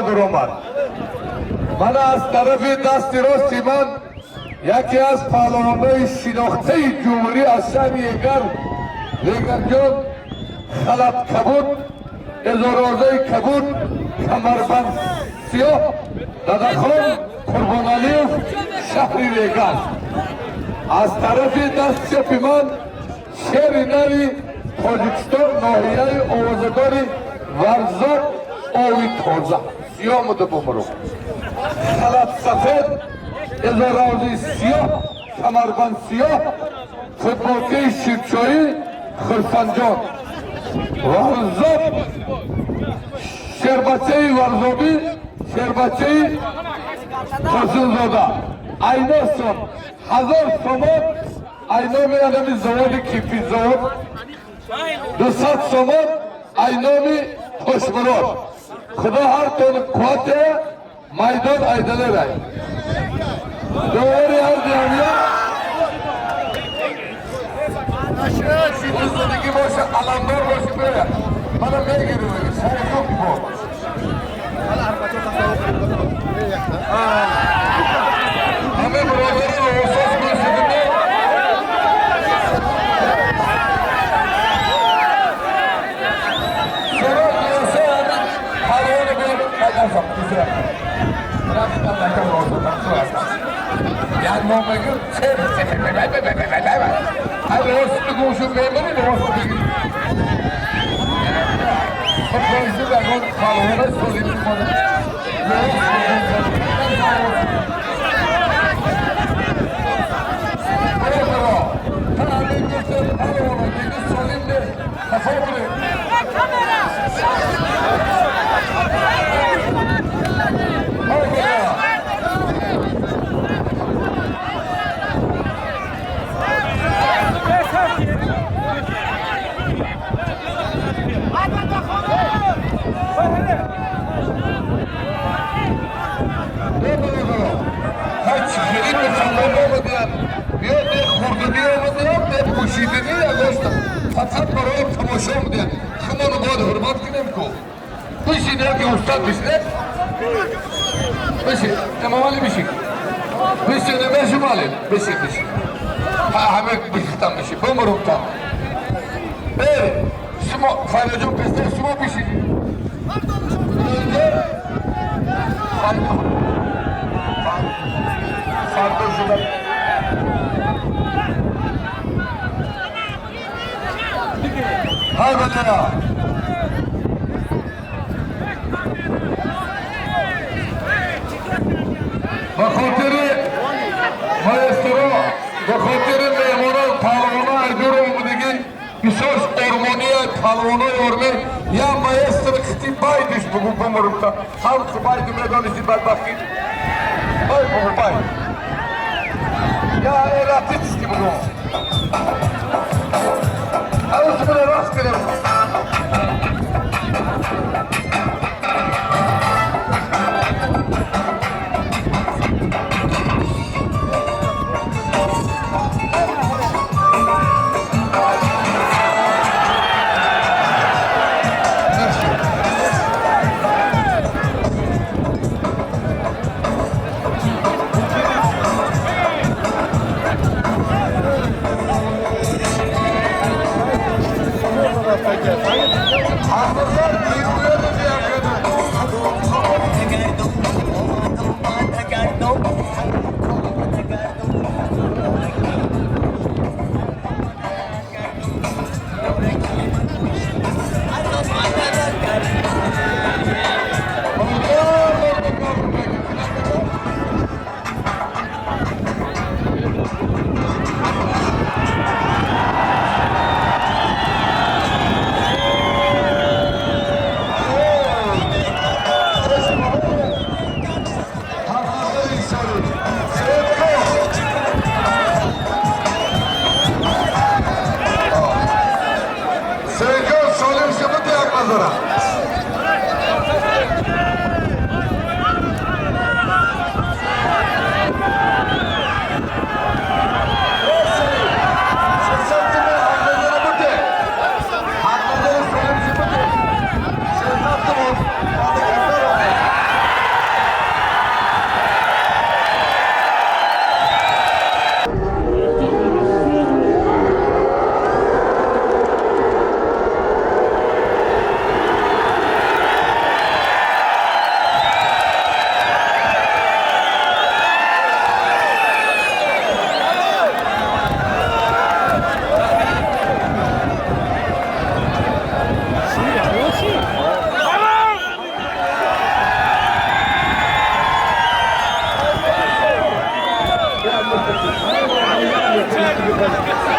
در آمد. من از طرف دست راستی من یکی از پهلوانان شناخته جمهوری از شهر یگر جان خلط کبود ازارازه کبود کمربند سیاه دادخان قربان علیف شهر یگر. از طرف دست چپ من شهر نوی تاجیکستان ناحیه آوازداری ورزاد آوی تازه سیاه مده بمرو خلط سفید ازارازه سیاه کمربند سیاه فوتبالکی شیرچایی خرسنجان ورزاد شربچه ورزابی شربچه خرسنزاده اینا سن 1000 تومان اینا میادمی زواد کیفی زواد 200 تومان اینامی خوشبراد خدا هر تون قوت میدان ایدله رای دوری هر جمعیه زندگی باشه علمدار باشه بره منو میگیریم سر خوبی با همه برادری رو احساس میشدیم سرات نیسه همین حلوان بیر نگرسم کسی رفت من نکم راسو تنسو هستم یعنی ما بگیم هر راست گوشو میمونی راست بگیم خب بایزی بگون حلوانه سوزیدی کنه فقط برای تماشا بودن همونو باید حرمت کنیم که بشید یکی استاد بشید بشید امامالی بشید بشید نمیشه مالی بشید همه بشیدم بشید بمرم تا شما خیلی جون پسته شما بشید فردا شدن های بچه‌ها به خاطر مایسترو به خاطر مهمانان پهلوانا ایدور آمدگی بسیار ارمانی پهلوانا ارمی یا مایستر خطی بایدش بگو بمرم تا هم که باید میدانشی بدبختی بای بگو بای یا ایلاتی چیستی بگو اوز بله راست کنیم میکنه.